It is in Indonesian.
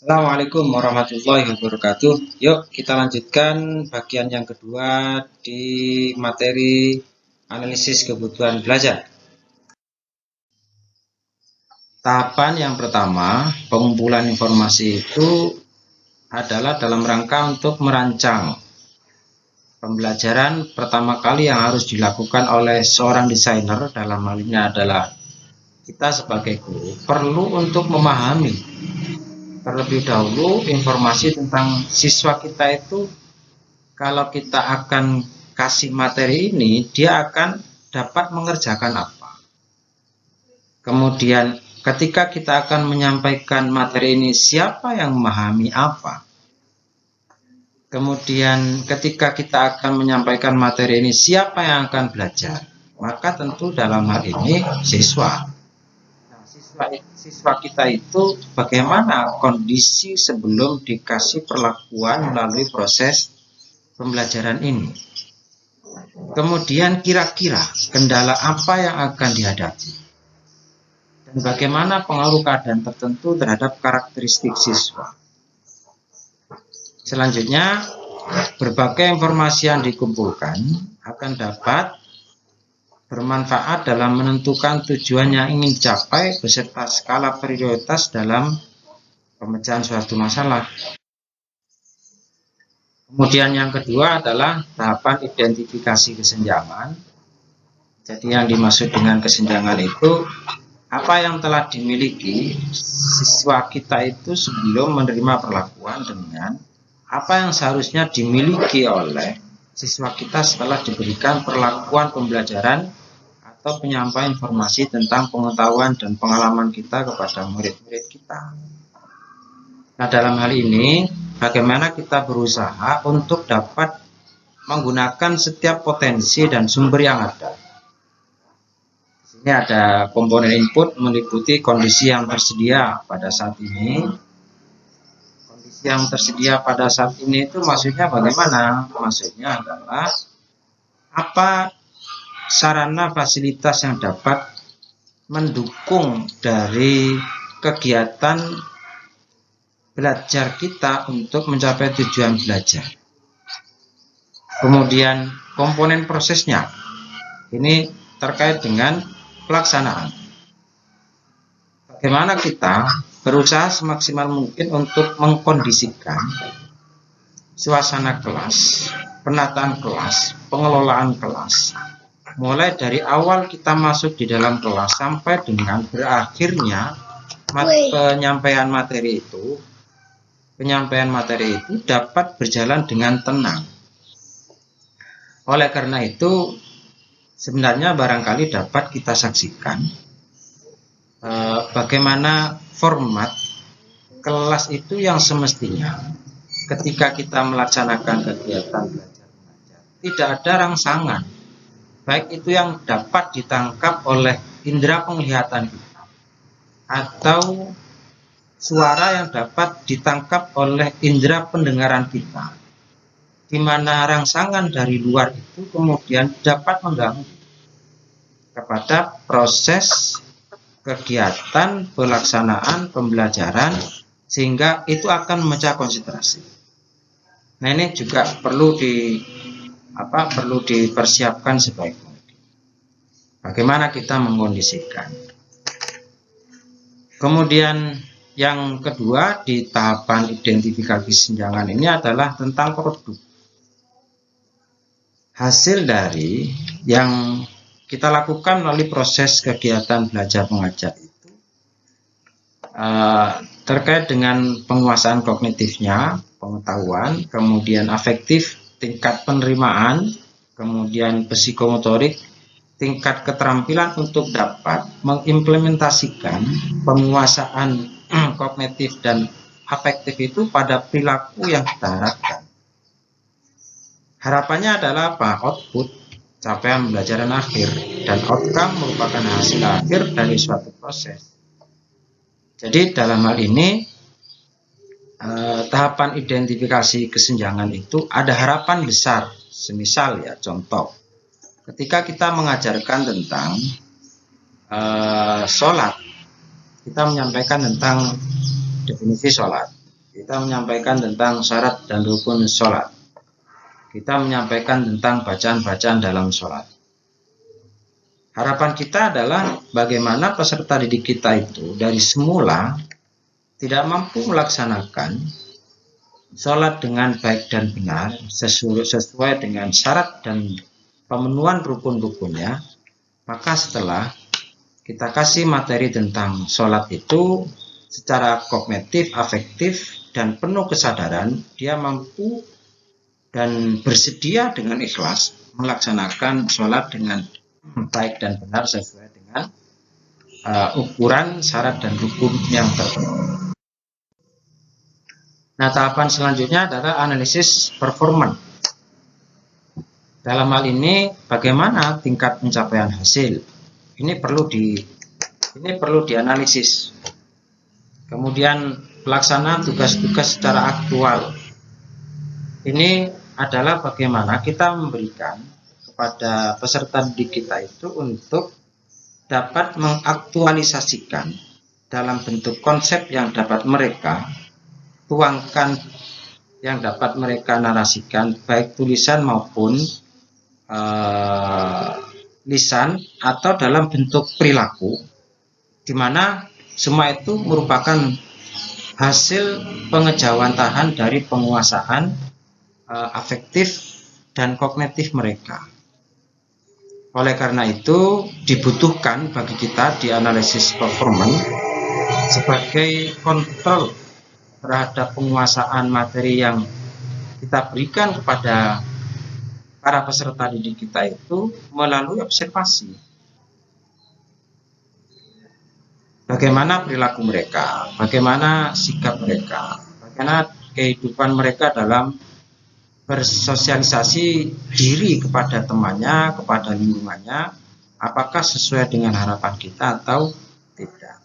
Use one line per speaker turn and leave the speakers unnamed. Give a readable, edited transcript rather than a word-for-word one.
Assalamualaikum warahmatullahi wabarakatuh. Yuk kita lanjutkan bagian yang kedua di materi analisis kebutuhan belajar. Tahapan yang pertama, pengumpulan informasi itu adalah dalam rangka untuk merancang pembelajaran pertama kali yang harus dilakukan oleh seorang desainer. Dalam hal ini adalah kita sebagai guru perlu untuk memahami terlebih dahulu informasi tentang siswa kita itu. Kalau kita akan kasih materi ini, dia akan dapat mengerjakan apa. Kemudian ketika kita akan menyampaikan materi ini, siapa yang memahami apa. Kemudian ketika kita akan menyampaikan materi ini, siapa yang akan belajar. Maka tentu dalam hal ini siswa. Siswa kita itu bagaimana kondisi sebelum dikasih perlakuan melalui proses pembelajaran ini. Kemudian kira-kira kendala apa yang akan dihadapi. Dan bagaimana pengaruh keadaan tertentu terhadap karakteristik siswa. Selanjutnya, berbagai informasi yang dikumpulkan akan dapat bermanfaat dalam menentukan tujuan yang ingin dicapai beserta skala prioritas dalam pemecahan suatu masalah. Kemudian yang kedua adalah tahapan identifikasi kesenjangan. Jadi yang dimaksud dengan kesenjangan itu apa yang telah dimiliki siswa kita itu sebelum menerima perlakuan dengan apa yang seharusnya dimiliki oleh siswa kita setelah diberikan perlakuan pembelajaran atau penyampaian informasi tentang pengetahuan dan pengalaman kita kepada murid-murid kita. Nah, dalam hal ini, bagaimana kita berusaha untuk dapat menggunakan setiap potensi dan sumber yang ada. Di sini ada komponen input meliputi kondisi yang tersedia pada saat ini. Kondisi yang tersedia pada saat ini itu maksudnya bagaimana? Maksudnya adalah apa sarana fasilitas yang dapat mendukung dari kegiatan belajar kita untuk mencapai tujuan belajar. Kemudian komponen prosesnya ini terkait dengan pelaksanaan. Bagaimana kita berusaha semaksimal mungkin untuk mengkondisikan suasana kelas, penataan kelas, pengelolaan kelas. Mulai dari awal kita masuk di dalam kelas sampai dengan berakhirnya penyampaian materi itu dapat berjalan dengan tenang. Oleh karena itu sebenarnya barangkali dapat kita saksikan bagaimana format kelas itu yang semestinya ketika kita melaksanakan kegiatan belajar mengajar tidak ada rangsangan. Baik itu yang dapat ditangkap oleh indera penglihatan kita atau suara yang dapat ditangkap oleh indera pendengaran kita, di mana rangsangan dari luar itu kemudian dapat mengganggu kepada proses kegiatan pelaksanaan pembelajaran sehingga itu akan memecah konsentrasi. Nah, ini juga perlu dipersiapkan sebaik mungkin. Bagaimana kita mengkondisikan. Kemudian yang kedua di tahapan identifikasi kesenjangan ini adalah tentang produk. Hasil dari yang kita lakukan melalui proses kegiatan belajar mengajar itu terkait dengan penguasaan kognitifnya, pengetahuan, kemudian afektif, tingkat penerimaan, kemudian psikomotorik, tingkat keterampilan untuk dapat mengimplementasikan penguasaan kognitif dan afektif itu pada perilaku yang kita harapkan. Harapannya adalah apa? Output, capaian pembelajaran akhir, dan outcome merupakan hasil akhir dari suatu proses. Jadi dalam hal ini tahapan identifikasi kesenjangan itu ada harapan besar. Semisal ya contoh, ketika kita mengajarkan tentang sholat, kita menyampaikan tentang definisi sholat. kita menyampaikan tentang syarat dan rukun sholat. Kita menyampaikan tentang bacaan-bacaan dalam sholat. Harapan kita adalah bagaimana peserta didik kita itu dari semula tidak mampu melaksanakan sholat dengan baik dan benar sesuai dengan syarat dan pemenuhan rukun-rukunnya, maka setelah kita kasih materi tentang sholat itu secara kognitif, afektif, dan penuh kesadaran, dia mampu dan bersedia dengan ikhlas melaksanakan sholat dengan baik dan benar sesuai dengan ukuran, syarat, dan rukun yang terpenuhi. Nah, tahapan selanjutnya adalah analisis performa. Dalam hal ini, bagaimana tingkat pencapaian hasil? Ini perlu dianalisis. Kemudian pelaksanaan tugas-tugas secara aktual. Ini adalah bagaimana kita memberikan kepada peserta didik kita itu untuk dapat mengaktualisasikan dalam bentuk konsep yang dapat mereka tuangkan, yang dapat mereka narasikan baik tulisan maupun lisan atau dalam bentuk perilaku, di mana semua itu merupakan hasil pengejawantahan dari penguasaan afektif dan kognitif mereka. Oleh karena itu dibutuhkan bagi kita di analisis performance sebagai kontrol terhadap penguasaan materi yang kita berikan kepada para peserta didik kita itu melalui observasi. Bagaimana perilaku mereka, bagaimana sikap mereka, bagaimana kehidupan mereka dalam bersosialisasi diri kepada temannya, kepada lingkungannya, apakah sesuai dengan harapan kita atau tidak.